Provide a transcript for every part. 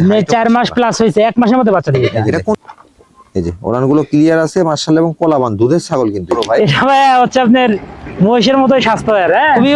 আপনি 4 মাস প্লাস হয়েছে, 1 মাসের মধ্যে বাচ্চা দিবে এটা। এই যে ওলানগুলো ক্লিয়ার আছে মাশাআল্লাহ, এবং কলাবান দুধের ছাগল কিন্তু ভাই। এটা ভাই হচ্ছে আপনার মহিষের মতোই স্বাস্থ্য, হ্যাঁ খুবই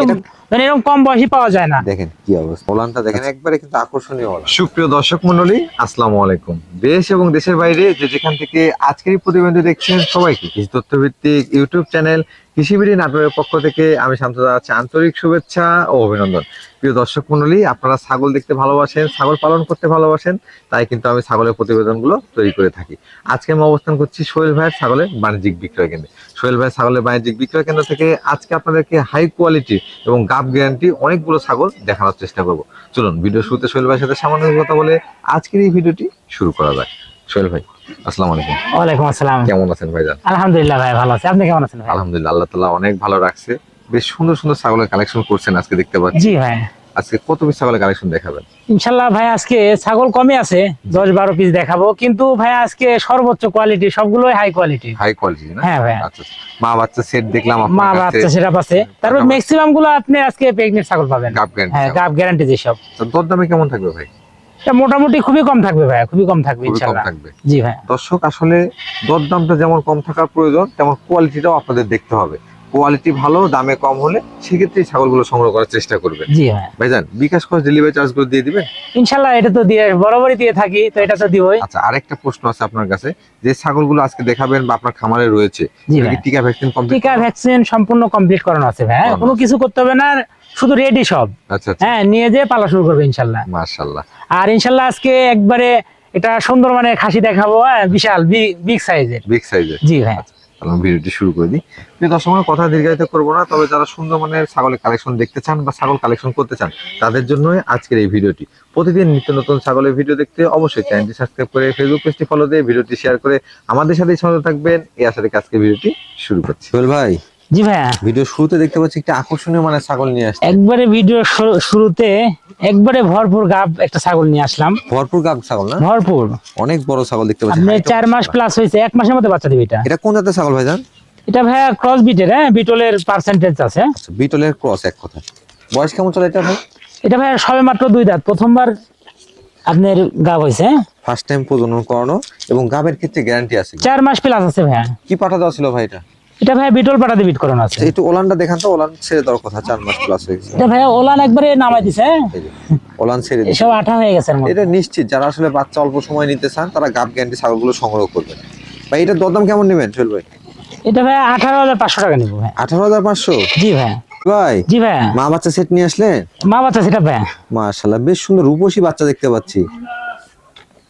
মানে এরকম কম বয়সী পাওয়া যায় না। দেখেন কি অবস্থা, ওলানটা দেখেন একবারে কিন্তু আকর্ষণীয় ওলান। সুপ্রিয় দর্শক মণ্ডলী, আসসালামু আলাইকুম। দেশ এবং দেশের বাইরে যে যেখান থেকে আজকের এই প্রতিবেদন দেখছেন সবাইকে কৃষি তথ্যভিত্তিক ইউটিউব চ্যানেল কৃষিবিড়ি নাটোরের পক্ষ থেকে আমি শান্ত জানাচ্ছি আন্তরিক শুভেচ্ছা ও অভিনন্দন। প্রিয় দর্শক মণ্ডলী, আপনারা ছাগল দেখতে ভালোবাসেন, ছাগল পালন করতে ভালোবাসেন, তাই কিন্তু আমি ছাগলের প্রতিবেদনগুলো তৈরি করে থাকি। আজকে আমি অবস্থান করছি সোহেল ভাইয়ের ছাগলের বাণিজ্যিক বিক্রয় কেন্দ্রে। সোহেল ভাইয়ের ছাগলের বাণিজ্যিক বিক্রয় কেন্দ্র থেকে আজকে আপনাদেরকে হাই কোয়ালিটি এবং গাব গ্যারান্টি অনেকগুলো ছাগল দেখানোর চেষ্টা করব। চলুন ভিডিও শুরুতে সোহেল ভাইয়ের সাথে সামান্য কথা বলে আজকের এই ভিডিওটি শুরু করা যায়। সোহেল ভাই, আসসালামু আলাইকুম। ওয়ালাইকুম আসসালাম। কেমন আছেন ভাইজান? আলহামদুলিল্লাহ ভাই ভালো আছি, আপনি কেমন আছেন ভাই? আলহামদুলিল্লাহ, আল্লাহ তাআলা অনেক ভালো রাখছে। বেশ সুন্দর সুন্দর ছাগলের কালেকশন করছেন আজকে দেখতে পাচ্ছি। জি ভাই। আজকে কত পিস ছাগলের কালেকশন দেখাবেন? ইনশাআল্লাহ ভাই আজকে ছাগল কমই আছে, 10-12 পিস দেখাবো, কিন্তু ভাই আজকে সর্বোচ্চ কোয়ালিটি, সবগুলোই হাই কোয়ালিটি। হাই কোয়ালিটি না? হ্যাঁ ভাই। আচ্ছা, মা বাচ্চা সেট দেখলাম আপনার মা কাছে। বাচ্চা সেটআপ আছে, তারপর ম্যাক্সিমাম গুলো আপনি আজকে প্রেগন্যান্ট ছাগল পাবেন। গাব গ্যারান্টি। হ্যাঁ, গাব গ্যারান্টি যেসব। তো দরদামে কেমন থাকবে ভাই? এটা মোটামুটি খুবই কম থাকবে ভাই, খুবই কম থাকবে খুবই কম ইনশাআল্লাহ। থাকবে। জি ভাই। দর্শক, আসলে দরদামটা যেমন কম থাকার প্রয়োজন, তেমন কোয়ালিটিটাও আপনাদের দেখতে হবে। কোয়ালিটি ভালো, দামে কম হলে সেক্ষেত্রে ছাগলগুলো সংগ্রহ করার চেষ্টা করবেন। জি ভাই। ভাইজান, বিকাশ খরচ ডেলিভারি চার্জ গুলো দিয়ে দিবেন? ইনশাআল্লাহ এটা তো দিয়ে বরাবরই দিয়ে থাকি, তো এটা তো দিবই। আচ্ছা, আরেকটা প্রশ্ন আছে আপনার কাছে, যে ছাগলগুলো আজকে দেখাবেন বা আপনার খামারে রয়েছে, জি এটা ভাই। কি টিকা ভ্যাকসিন কমপ্লিট? টিকা ভ্যাকসিন সম্পূর্ণ কমপ্লিট করানো আছে ভাই, করানো কোনো আছে। কিছু করতে হবে না, শুধু রেডি সব। আচ্ছা আচ্ছা, হ্যাঁ, নিয়ে যেয়ে পালা শুরু করবে ইনশাআল্লাহ। মাশাআল্লাহ। আর ইনশাআল্লাহ আজকে একবারে এটা সুন্দর মানে খাসি দেখাবো, হ্যাঁ, বিশাল বিগ সাইজের। বিগ সাইজের। জি ভাই। তাহলে ভিডিওটি শুরু করে দিই। প্রিয় দর্শক, আমরা কথা দীর্ঘায়িত করবো না, তবে যারা সুন্দর মানের ছাগলের কালেকশন দেখতে চান বা ছাগল কালেকশন করতে চান, তাদের জন্য আজকের এই ভিডিওটি। প্রতিদিন নিত্য নতুন ছাগলের ভিডিও দেখতে অবশ্যই চ্যানেলটি সাবস্ক্রাইব করে ফেসবুক পেজটি ফলো দিয়ে ভিডিওটি শেয়ার করে আমাদের সাথেই সঙ্গে থাকবেন, এই আশা রেখে আজকে ভিডিওটি শুরু করছি। সোহেল ভাই, জি ভাইয়া। ভিডিও শুরুতে দেখতে পাচ্ছি একটা আকর্ষণীয় মানের ছাগল নিয়ে আসছে। একবারে ভিডিও শুরুতে একবারে ভরপুর গাব একটা ছাগল নিয়ে আসলাম। ভরপুর গাব ছাগল না? ভরপুর। অনেক বড় ছাগল দেখতে পাচ্ছি। আপনি 4 মাস প্লাস হয়েছে, 1 মাসের মধ্যে বাচ্চা দিবে এটা। এটা কোন জাতের ছাগল ভাইজান? এটা ভাইয়া ক্রস বিটের, হ্যাঁ, বিটলের পার্সেন্টেজ আছে। আচ্ছা, বিটলের ক্রস এক কথা। বয়স কেমন চলে এটা ভাই? এটা ভাইয়া সবে মাত্র 2 দাঁত, প্রথমবার আপনার গাব হয়েছে। ফার্স্ট টাইম প্রজনন করানো, এবং গাবের ক্ষেত্রে গ্যারান্টি আছে। 4 মাস প্লাস আছে ভাইয়া। কি পাঠা দেওয়া ছিল ভাই এটা? এটা ভাইয়া বিটল পাটাতে বিট করানো আছে। একটু ওলানটা দেখান তো, ওলান ছেড়ে দেওয়ার কথা, 4 মাস প্লাস হয়ে গেছে। এটা ভাইয়া ওলান একবারে নামাই দিছে, এই যে ওলান ছেড়ে দিয়েছে। এসব আঠা হয়ে গেছে এর মধ্যে। এটা নিশ্চিত যারা আসলে বাচ্চা অল্প সময় নিতে চান, তারা গাব গ্যারান্টি ছাগলগুলো সংগ্রহ করবেন। ভাই, এটার দরদাম কেমন নেবেন সোহেল ভাই? এটা ভাইয়া 18,500 টাকা নিবো ভাই। 18,500? জি ভাইয়া। ভাই, জি ভাইয়া। মা বাচ্চা সেট নিয়ে আসলেন? মা বাচ্চা সেটা ভাইয়া। মাশাআল্লাহ, বেশ সুন্দর রূপসী বাচ্চা দেখতে পাচ্ছি।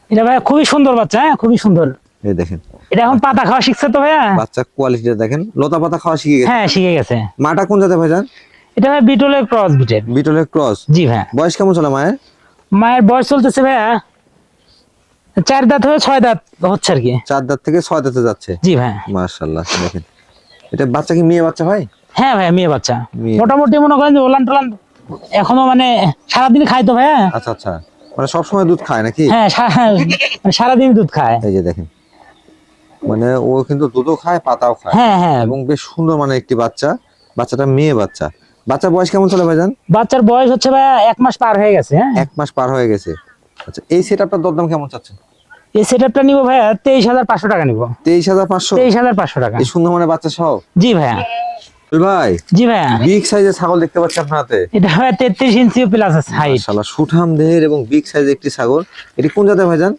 এটা ভাইয়া খুবই সুন্দর বাচ্চা, হ্যাঁ, খুবই সুন্দর। এই দেখেন, এটা এখন পাতা খাওয়া শিখছে তো ভাইয়া। বাচ্চা কোয়ালিটিটা দেখেন, লতা পাতা খাওয়া শিখে গেছে। হ্যাঁ, শিখে গেছে। মাটা কোন জাতের ভাইজান? এটা ভাই বিটলের ক্রস বিটের। বিটলের ক্রস। জি ভাইয়া। বয়স কেমন চলে মায়ের? মায়ের বয়স চলতেছে ভাইয়া 4 দাঁত হয়ে 6 দাঁত হচ্ছে আর কি। 4 দাঁত থেকে 6 দাঁতে যাচ্ছে। জি ভাইয়া। মাশাআল্লাহ, দেখেন এটা বাচ্চা কি মেয়ে বাচ্চা ভাই? হ্যাঁ ভাইয়া, মেয়ে বাচ্চা। মেয়ে। মোটামুটি মনে করেন যে ওলান টোলান এখনো মানে সারাদিন খায় তো ভাইয়া। আচ্ছা আচ্ছা, মানে সবসময় দুধ খায় নাকি? হ্যাঁ, মানে সারাদিন দুধ খায়। এই যে দেখেন, মানে ও কিন্তু দুধও খায়, পাতাও খায়। হ্যাঁ হ্যাঁ। এবং বেশ সুন্দর মানে একটি বাচ্চা। বাচ্চাটা মেয়ে বাচ্চা। বাচ্চার বয়স কেমন চলে ভাইজান? বাচ্চার বয়স হচ্ছে ভাইয়া 1 মাস পার হয়ে গেছে। হ্যাঁ, 1 মাস পার হয়ে গেছে। আচ্ছা, এই সেটআপটার দরদাম কেমন চাচ্ছেন? এই সেটআপটা নিবো ভাইয়া 23,500 টাকা নিবো। 23,500? 23,500 টাকা। এই সুন্দর মানে বাচ্চা সহ? জি ভাইয়া। ভাই, জি ভাইয়া। বিগ সাইজের ছাগল দেখতে পাচ্ছি আপনার হাতে। এটা ভাইয়া 33 ইঞ্চি প্লাস আছে হাইট। মাশাআল্লাহ, সুঠাম দেহের এবং বিগ সাইজের একটি ছাগল। এটি কোন জাতের ভাইজান?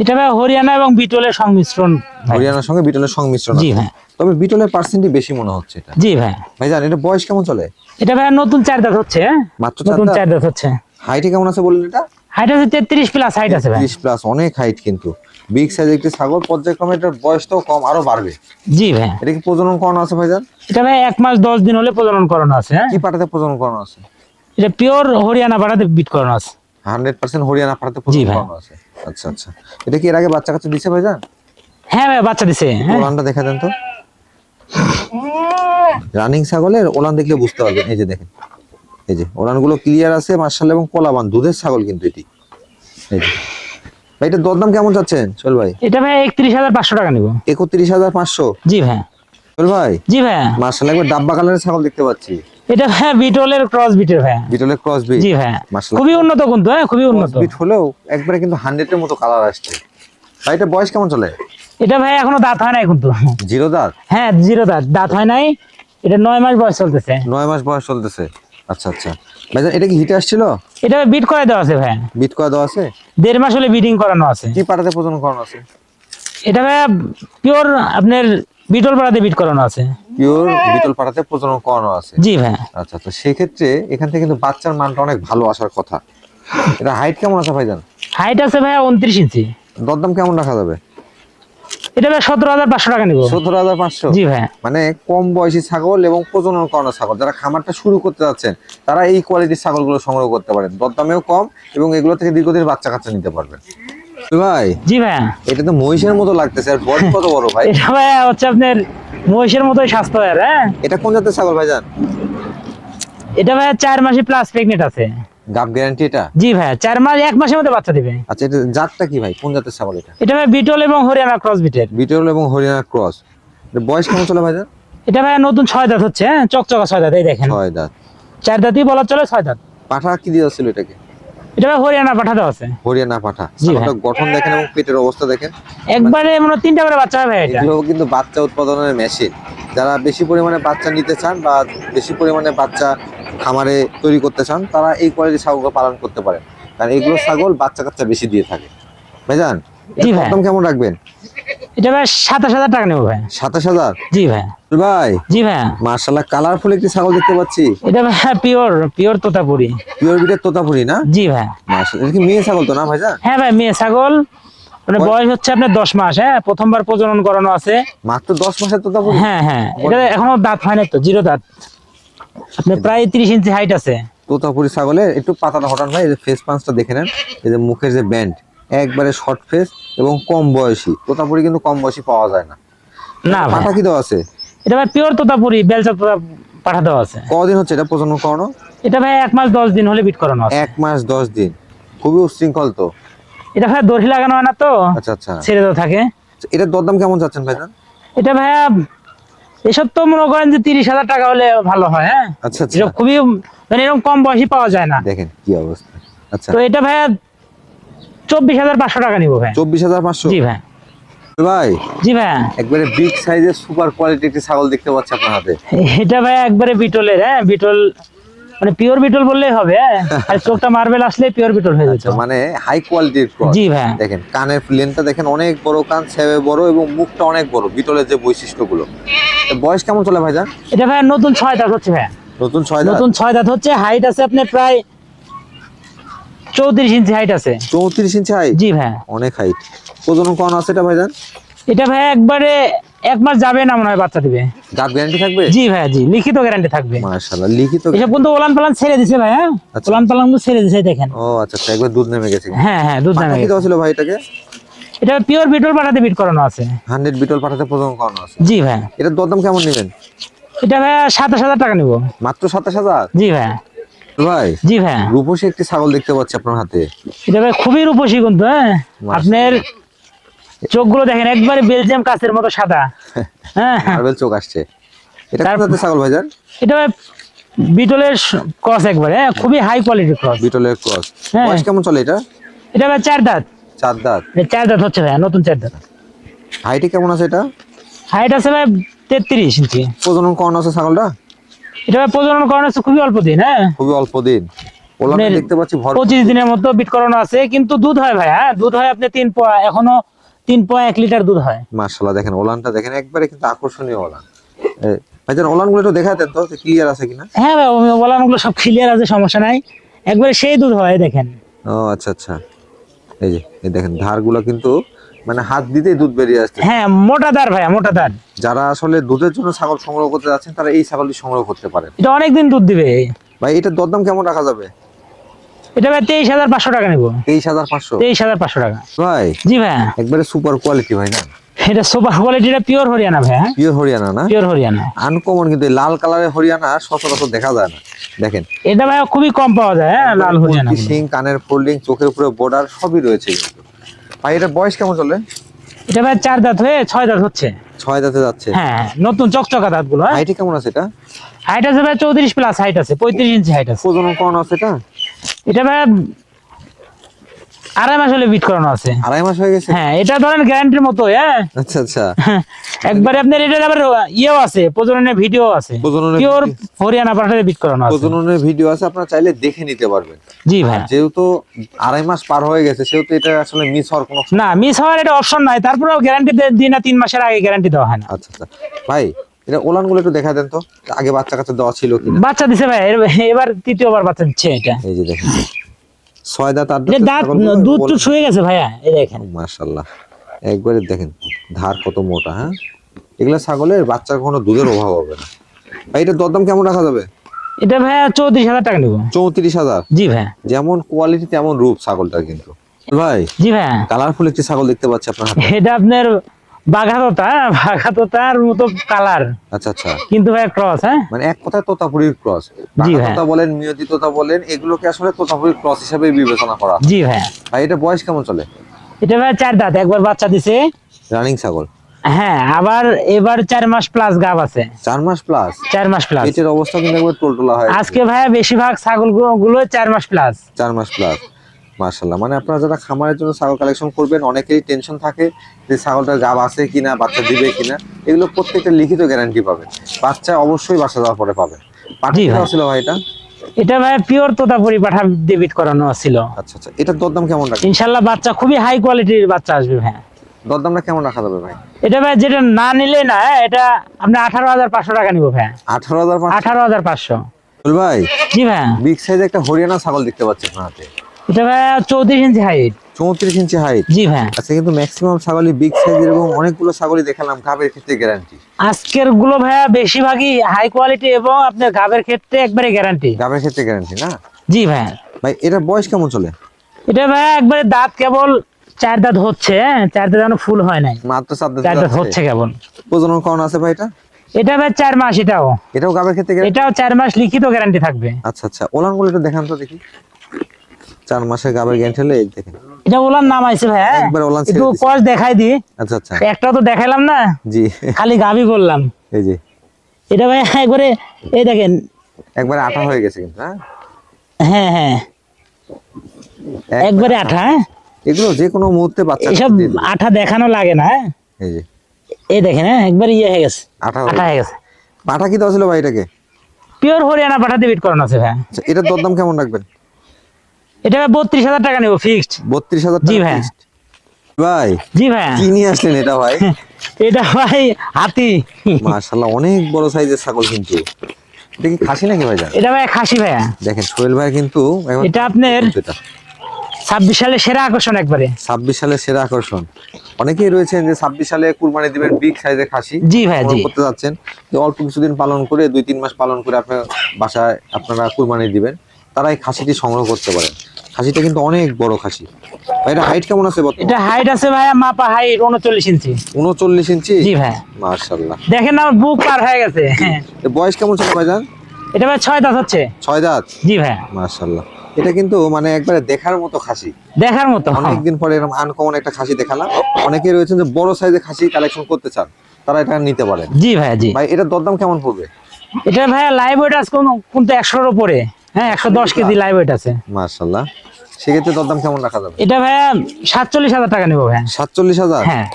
এটা ভাইয়া হরিয়ানা এবং বিটলের সংমিশ্রণ ভাই। হরিয়ানার সঙ্গে বিটলের সংমিশ্রণ জি আছে। ভাই। তবে বিটলের পার্সেন্টই বেশি মনে হচ্ছে এটা। জি ভাই। ভাইজান, এটা বয়স কেমন চলে? এটা ভাইয়া নতুন 4 দাঁত হচ্ছে, হ্যাঁ? মাত্র 4 নতুন দাঁত? 4 দাঁত হচ্ছে। হাইটে কেমন আছে বললেন এটা? হাইট আছে 33 প্লাস হাইট আছে ভাই। 30 প্লাস, অনেক হাইট কিন্তু। বিগ সাইজের একটি ছাগল, পর্যায়ক্রমে এটার বয়সটাও কম, আরো বাড়বে। জি ভাই। এটা কি প্রজনন করানো আছে ভাইজান? এটা ভাই 1 মাস 10 দিন হলে প্রজনন করানো আছে, হ্যাঁ? কি পাটাতে প্রজনন করানো আছে? এটা পিওর হরিয়ানা পাঠাতে বিট করানো আছে। 100% হরিয়ানা পাটাতে জি প্রজনন ভাই। করানো আছে। আচ্ছা আচ্ছা, এটা কি এর আগে বাচ্চা কাচ্চা দিছে ভাইজান? হ্যাঁ ভাই, বাচ্চা দিছে। হ্যাঁ, ওলানটা দেখা দেন তো। রানিং ছাগলের ওলান দেখলে বুঝতে পারবেন। এই যে দেখেন, এই যে ওলানগুলো ক্লিয়ার আছে মাশাআল্লাহ, এবং কলাবান দুধের ছাগল কিন্তু এটি। এই যে ভাই, এটার দরদাম কেমন চাচ্ছেন সোহেল ভাই? এটা ভাই 31,500 টাকা নিব। 31,500? জি ভাই। সোহেল ভাই, জি ভাই। মাশাআল্লাহ, একবার ডাব্বা কালারের ছাগল দেখতে পাচ্ছি। এটা ভাই বিটলের ক্রস বিটের ভাই। বিটলের ক্রস বিট। জি ভাই, মাশাআল্লাহ খুবই উন্নত কিন্তু, হ্যাঁ খুবই উন্নত। বিট হলেও একবারে কিন্তু 100 এর মতো কালার আসছে ভাই। এটা বয়স কেমন চলে? এটা ভাই এখনো দাঁত হয় নাই কিন্তু। জিরো দাঁত? হ্যাঁ জিরো দাঁত, দাঁত হয় নাই। এটা 9 মাস বয়স চলতেছে। 9 মাস বয়স চলতেছে। আচ্ছা আচ্ছা ভাইজান, এটা কি হিটে আসছিল? এটা বিট করে দেওয়া আছে ভাই, বিট করা দেওয়া আছে? 1.5 মাস হলে বিডিং করানো আছে। কি পাটাতে প্রজনন করানো আছে? এটা ভাই পিওর আপনার বিটল পাড়াতে বিট করানো আছে। পিওর বিটল পাটাতে প্রজনন করানো আছে। জি ভাই। আচ্ছা আচ্ছা, সেক্ষেত্রে এখান থেকে কিন্তু বাচ্চার মানটা অনেক ভালো আসার কথা। এটা হাইট কেমন আছে ভাইজান? হাইট আছে ভাই 29 ইঞ্চি। দরদাম কেমন রাখা যাবে? এটা ভাই 17,500 টাকা নিব। 17,500? জি ভাই। মানে কম বয়সী ছাগল এবং প্রজনন করানো ছাগল, যারা খামারটা শুরু করতে যাচ্ছেন তারা এই কোয়ালিটির ছাগলগুলো সংগ্রহ করতে পারেন। দরদামেও কম এবং এগুলো থেকে দীর্ঘদিন বাচ্চা কাচ্চা নিতে পারবেন। ভাই জি ভাই, এটা তো মহিষের মতো লাগতেছে, আর বডি কত বড় ভাই! এটা ভাই হচ্ছে আপনার মহিষের মতোই স্বাস্থ্য হয়। হ্যাঁ এটা কোন জাতের ছাগল ভাইজান? এটা ভাই 4 মাসে প্লাস প্রেগনেন্ট আছে। গাব গ্যারান্টি এটা? জি ভাই, 4 মাস 1 মাসের মধ্যে বাচ্চা দিবে। আচ্ছা, এটা জাতটা কি ভাই, কোন জাতের ছাগল এটা? এটা ভাই বিটল এবং হরিয়ানা ক্রস বিটের। বিটল এবং হরিয়ানা ক্রস। এর বয়স কেমন চলে ভাইজান? এটা ভাই নতুন 6 দাঁত হচ্ছে, হ্যাঁ চকচকা 6 দাঁত, এই দেখেন। 6 দাঁত। 4 দাঁতই বলা চলে, 6 দাঁত। পাঠা কি দিয়ে ছিল এটাকে? এটা ভাই হরিয়ানা পাঠা দেওয়া আছে। হরিয়ানা পাঠা। জি ভাই। ছাগলটার গঠন দেখেন এবং পেটের অবস্থা দেখেন। একবারে মনে হয় 3টা করে বাচ্চা হবে ভাই এটা। এগুলো কিন্তু বাচ্চা উৎপাদনের মেশিন। যারা বেশি পরিমাণে বাচ্চা নিতে চান বা বেশি পরিমাণে বাচ্চা খামারে তৈরি করতে চান, তারা এই কোয়ালিটির ছাগলকে পালন করতে পারেন, কারণ এগুলো ছাগল বাচ্চা কাচ্চা বেশি দিয়ে থাকে। ভাইজান জি ভাই। দাম কেমন রাখবেন? এটা ভাই 27,000 টাকা নেবো ভাই। 27,000? জি ভাই। ভাই জি ভাই, মাশাআল্লাহ, কালারফুল একটি ছাগল দেখতে পাচ্ছি। এটা ভাই পিওর পিওর তোতাপুরি। পিওর বিটের তোতাপুরি না? জি ভাই। মাশাআল্লাহ, এটা কি মেয়ে ছাগল তো না ভাইজান? হ্যাঁ ভাই, মেয়ে ছাগল, মানে বয়স হচ্ছে আপনার 10 মাস। হ্যাঁ প্রথমবার প্রজনন করানো আছে। মাত্র 10 মাসের তোতাপুরি? হ্যাঁ হ্যাঁ, এটা এখনো দাঁত হয় না তো, জিরো দাঁত। আপনার প্রায় 30 ইঞ্চি হাইট আছে। তোতাপুরি ছাগলের একটু পাতাটা হটান ভাই, এই যে ফেস পাঁচটা দেখে নেন, এই যে মুখের যে ব্যান্ড, একবারে শর্ট ফেস এবং কম বয়সী। তোতাপুরি কিন্তু কম বয়সী পাওয়া যায় না। না ভাই, পাঠা কি দেওয়া আছে? এটা ভাই পিওর তোতাপুরি, বেলচা তোতা পাঠা দেওয়া আছে। কদিন হচ্ছে এটা প্রজনন করানো? এটা ভাই 1 মাস 10 দিন হলে বিট করানো আছে। 1 মাস 10 দিন। খুবই উচ্ছৃঙ্খল তো। এটা ভাই দড়ি লাগানো হয় না তো, আচ্ছা আচ্ছা, ছেড়ে দেওয়া থাকে। এটার দরদাম কেমন যাচ্ছেন ভাইজান? এটা ভাইয়া এসব তো মনে করেন যে 30,000 টাকা হলে ভালো হয়। হ্যাঁ আচ্ছা আচ্ছা, এসব খুবই, মানে এরকম কম বয়সী পাওয়া যায় না। দেখেন কি অবস্থা। আচ্ছা, তো এটা ভাইয়া 24,500 টাকা নিবো ভাই। 24,500? জি ভাই। ভাই জি ভাইয়া, একবারে বিগ সাইজের সুপার কোয়ালিটি একটি ছাগল দেখতে পাচ্ছি আপনার হাতে। এটা ভাইয়া একবারে বিটলের। হ্যাঁ বিটল, মানে পিওর বিটল বললেই হবে। হ্যাঁ আর চোখটা মার্বেল আসলে পিওর বিটল হয়ে যেত। মানে হাই কোয়ালিটির ক্রস। জি ভাই। দেখেন কানের লেনটা দেখেন, অনেক বড় কান, সেবে বড় এবং মুখটা অনেক বড়, বিটলের যে বৈশিষ্ট্যগুলো। এর বয়স কেমন চলে ভাইজান? এটা ভাইয়া নতুন 6 দাঁত হচ্ছে ভাইয়া। নতুন 6 দাঁত? নতুন 6 দাঁত হচ্ছে। হাইট আছে আপনার প্রায় 34 ইঞ্চি হাইট আছে। 34 ইঞ্চি হাইট? জি ভাই। অনেক হাইট। প্রজনন করানো আছে এটা ভাইজান? এটা ভাই একবারে 1 মাস যাবে না মনে হয় বাচ্চা দিবে। গাব গ্যারান্টি থাকবে? জি ভাই, জি লিখিত গ্যারান্টি থাকবে। মাশাআল্লাহ, লিখিত। এসব কিন্তু ওলান পালান ছেড়ে দিছে ভাই। হ্যাঁ আচ্ছা। ওলান পালান গুলো ছেড়ে দিছে, দেখেন। ও আচ্ছা আচ্ছা, একবার দুধ নেমে গেছে। হ্যাঁ হ্যাঁ, দুধ পাঠা নামে কি গেছে। দেওয়া ছিল ভাই এটাকে? এটা পিওর বিটল পাঠাতে বিট করানো আছে। 100 বিটল পাঠাতে প্রজনন করানো আছে? জি ভাই। এটার দরদাম কেমন নেবেন? এটা ভাই 27,000 টাকা নিবো। মাত্র 27,000? জি ভাই। ভাই জি ভাই, রূপসী একটি ছাগল দেখতে পাচ্ছি আপনার হাতে। এটা ভাই খুবই রূপসী কিন্তু। হ্যাঁ আপনার চোখগুলো দেখেন, একবারে বেলজিয়াম কাচের মতো সাদা। হ্যাঁ মার্বেল চোখ আসছে। এটা কোন জাতের ছাগল ভাইজান? এটা ভাই বিটলের ক্রস একবারে। হ্যাঁ খুবই হাই কোয়ালিটির ক্রস। বিটলের ক্রস। হ্যাঁ। বয়স কেমন চলে এটা? এটা ভাই 4 দাঁত। 4 দাঁত? 4 দাঁত হচ্ছে ভাই, নতুন 4 দাঁত। হাইটে কেমন আছে এটা? হাইট আছে ভাই 33 ইঞ্চি। প্রজনন করানো আছে ছাগলটা? এটা ভাই প্রজনন করানো আছে খুবই অল্প দিন। হ্যাঁ খুবই অল্প দিন। ওলান আপনার দেখতে পাচ্ছি ভর। 25 দিনের মতো বিট করানো আছে, কিন্তু দুধ হয় ভাই। হ্যাঁ দুধ হয় আপনি 3 পোয়া, এখনো 3 পোয়া 1 লিটার দুধ হয়। মাশাআল্লাহ, দেখেন ওলানটা দেখেন, একবারে কিন্তু আকর্ষণীয় ওলান। ভাইজান ওলানগুলো একটু দেখা দেন তো, ক্লিয়ার আছে কিনা। হ্যাঁ ভাই, ওলানগুলো সব ক্লিয়ার আছে, সমস্যা নাই। একবারে সেই দুধ হয়, দেখেন। ও আচ্ছা আচ্ছা, এই যে এই দেখেন ধারগুলো কিন্তু মানে হাত দিতেই দুধ বেরিয়ে আসছে। হ্যাঁ মোটা দার ভাই, মোটা দার। যারা আসলে দুধের জন্য ছাগল সংগ্রহ করতে যাচ্ছেন, তারা এই ছাগলটি সংগ্রহ করতে পারেন। এটা অনেকদিন দুধ দিবে। ভাই এটার দরদাম কেমন রাখা যাবে? এটা ভাই 23,500 টাকা নিবো। 23,500? 23,500 টাকা। ভাই জি ভাই। একবারে সুপার কোয়ালিটি ভাই না? এটা সুপার কোয়ালিটিটা পিওর হরিয়ানা ভাই। হ্যাঁ পিওর হরিয়ানা না? পিওর হরিয়ানা। আনকমন, কিন্তু এই লাল কালারের হরিয়ানা সচরাচর দেখা যায় না। দেখেন এটা ভাই খুবই কম পাওয়া যায়। হ্যাঁ লাল হরিয়ানা। সিং, কানের ফোল্ডিং, চোখের উপরে বর্ডার সবই রয়েছে কিন্তু। ভাই এটা বয়স কেমন চলে? এটা ভাই 4 দাঁত হয়ে 6 দাঁত হচ্ছে। 6 দাঁতে যাচ্ছে? হ্যাঁ নতুন চকচকা দাঁত গুলো। হাইটে কেমন আছে এটা? হাইট আছে ভাই 34 প্লাস হাইট আছে, 35 ইঞ্চি হাইট আছে। প্রজনন করানো আছে এটা? এটা ভাই 2.5 মাস হলে বিট করানো আছে। 2.5 মাস হয়ে গেছে? হ্যাঁ, এটা ধরেন গ্যারান্টির মতো। হ্যাঁ, আচ্ছা আচ্ছা। একবারে আপনার এটা আবার ইয়েও আছে, প্রজননের ভিডিও আছে, প্রজননের পিওর হরিয়ানা পাঠাতে বিট করানো আছে। প্রজননের ভিডিও আছে, আপনারা চাইলে দেখে নিতে পারবেন। জি ভাই। যেহেতু 2.5 মাস পার হয়ে গেছে সেহেতু এটা আসলে মিস হওয়ার কোনো না, মিস হওয়ার এটা অপশন নাই, তারপরেও গ্যারান্টি দিই না, 3 মাসের আগে গ্যারান্টি দেওয়া হয় না। আচ্ছা আচ্ছা ভাই, এটা ওলান গুলো একটু দেখা দেন তো, আগে বাচ্চা কাচ্চা দেওয়া ছিল কিনা। বাচ্চা দিছে ভাই, এবার তৃতীয়বার বাচ্চা দিচ্ছে এটা। এই যে দেখেন 6 দাঁত 8 এটা দাঁত দুধ তো ছুঁয়ে গেছে ভাইয়া, এই দেখেন। মাশাআল্লাহ, একবারে দেখেন ধার কত মোটা। হ্যাঁ, এগুলা ছাগলের বাচ্চার কোনো দুধের অভাব হবে না। ভাই এটা দরদাম কেমন রাখা যাবে? এটা ভাইয়া 34,000 টাকা নেবো। 34,000? জি ভাই। যেমন কোয়ালিটি তেমন রূপ ছাগলটা কিন্তু। ভাই জি ভাইয়া, কালারফুল একটি ছাগল দেখতে পাচ্ছি আপনার হাতে। এটা আপনার বাঘাতোতার মতো কালার, আচ্ছা আচ্ছা, কিন্তু ভাই ক্রস। হ্যাঁ, মানে এক কথায় তোতাপুরীর ক্রস। জি ভাই। তোতা বলেন, মিয়তি তোতা বলেন, এগুলোকে আসলে তোতাপুরীর ক্রস হিসেবে বিবেচনা করা হয়। জি ভাই। ভাই এটা বয়স কেমন চলে? এটা ভাই 4 দাঁত, একবার বাচ্চা দিছে। রানিং ছাগল? হ্যাঁ, আবার এবার 4 মাস প্লাস গাব আছে। 4 মাস প্লাস? 4 মাস প্লাস। এটার অবস্থা কিন্তু একবার টোলটোলা হয় আজকে ভাইয়া বেশিরভাগ ছাগল গুলো 4 মাস প্লাস। 4 মাস প্লাস। মাশাআল্লাহ, মানে আপনারা যারা খামারের জন্য ছাগল কালেকশন করবেন, অনেকেরই টেনশন থাকে যে ছাগলটার গাব আছে কিনা, বাচ্চা দিবে কিনা। এগুলো প্রত্যেকটা লিখিত গ্যারান্টি পাবেন, বাচ্চা অবশ্যই বাসা যাওয়ার পরে পাবেন। জি পাঠিয়ে ভাই। ছিল ভাই এটা? এটা ভাই পিওর তোতাপুরি পাঠা ডেবিট করানো ছিল। আচ্ছা আচ্ছা, এটার দরদাম কেমন রাখা? ইনশাআল্লাহ বাচ্চা খুবই হাই কোয়ালিটির বাচ্চা আসবে ভাই। দরদামটা কেমন রাখা যাবে ভাই? এটা ভাই যেটা না নিলে না, এটা আপনি 18,500 টাকা নিব ভাই। 18,500? 18,500। ভাই জি ভাই। বিগ সাইজে একটা হরিয়ানা ছাগল দেখতে পাচ্ছি আপনার হাতে। এটা ভাই 34 ইঞ্চি হাইট। 34 ইঞ্চি হাইট? জি ভাই। আচ্ছা, কিন্তু ম্যাক্সিমাম ছাগলই বিগ সাইজের এবং অনেকগুলো ছাগলই দেখালাম গাবের ক্ষেত্রে গ্যারান্টি। আজকের গুলো ভাইয়া বেশিরভাগই হাই কোয়ালিটি এবং আপনার গাবের ক্ষেত্রে একবারে গ্যারান্টি। গাবের ক্ষেত্রে গ্যারান্টি না? জি ভাই। ভাই এটার বয়স কেমন চলে? এটা ভাইয়া একবারে দাঁত কেবল 4 দাঁত হচ্ছে। 4 দাঁত এখনো ফুল হয় নাই, মাত্র 4 4 দাঁত দাঁত হচ্ছে কেবল। প্রজনন করানো আছে ভাই এটা? এটা ভাই 4 মাস। এটাও গাবের ক্ষেত্রে guarantee? এটাও 4 মাস লিখিত গ্যারান্টি থাকবে। আচ্ছা আচ্ছা, ওলান গুলো একটু দেখান তো দেখি। 4 মাসের গাবের গ্যারান্টি হলে এই দেখেন। এটা ওলান নাম আছে ভাই, একবার ওলান ছেড়ে একটু দিছি। কস দেখাই দি। আচ্ছা আচ্ছা, একটাও তো দেখাইলাম না, জি খালি গাবি বললাম। এই যে এটা ভাই একবারে এই দেখেন। একবার আঠা হয়ে গেছে কিন্তু। হ্যাঁ হ্যাঁ হ্যাঁ, একবারে আঠা। হ্যাঁ, এগুলো যে কোনো মুহূর্তে বাচ্চা এসব দিয়ে দিবে। আঠা দেখানো লাগে না। হ্যাঁ, এই যে এই দেখেন। হ্যাঁ, একবার ইয়ে হয়ে গেছে, আঠা আঠা হয়ে গেছে। পাঠা কি দেওয়া ছিল ভাই এটাকে? পিওর হরিয়ানা পাঠাতে বিট করানো আছে ভাই। আচ্ছা, এটার দরদাম কেমন রাখবেন? এটা ভাই 32,000 টাকা নেব ফিক্সড। 32,000 জি টাকা ভাই। fixed? ভাই জি ভাই। কি নিয়ে আসলেন এটা ভাই? এটা ভাই হাতি। মাশাআল্লাহ, অনেক বড় সাইজের ছাগল কিন্তু। এটা কি খাসি নাকি ভাই? জান এটা ভাই খাসি ভাইয়া। দেখেন সোহেল ভাই কিন্তু একবার এটা আপনার এটা 26 সালে সেরা আকর্ষণ একবারে। 26 সালের সেরা আকর্ষণ। অনেকেই রয়েছেন যে 26 সালে কুরবানি দিবেন, বিগ সাইজের খাসি জি ভাই, জি। করতে যাচ্ছেন, যে অল্প কিছুদিন পালন করে 2-3 মাস পালন করে আপনার বাসায় আপনারা কুরবানি দিবেন, তারা এই খাসিটি সংগ্রহ করতে পারেন। খাসিটা কিন্তু অনেক বড় খাসি। ভাই এটা হাইট কেমন আছে বর্তমানে? এটা হাইট আছে ভাইয়া, মাপা হাইট 39 ইঞ্চি। 39 ইঞ্চি? জি ভাই। মাশাআল্লাহ, দেখেন আমার বুক পার হয়ে গেছে। এর বয়স কেমন ছিল ভাইজান? এটা ভাই 6 দাঁত হচ্ছে। 6 দাঁত? জি ভাই। মাশাআল্লাহ, এটা কিন্তু মানে একবারে দেখার মতো খাসি। দেখার মতো। অনেকদিন পরে এরকম আনকমন একটা খাসি দেখালাম। অনেকেই রয়েছেন যে বড় সাইজের খাসি কালেকশন করতে চান, তারা এটা নিতে পারেন। জি ভাই, জি। ভাই এটার দরদাম কেমন পড়বে? এটা ভাইয়া লাইভ ওয়েট আছে কিন্তু 100-এর উপরে। হ্যাঁ, 110 কেজি লাইভ ওয়েট আছে। মাশাআল্লাহ, সেক্ষেত্রে দরদাম কেমন রাখা যাবে? এটা ভাইয়া 47,000 টাকা নেবো ভাইয়া। 47,000? হ্যাঁ।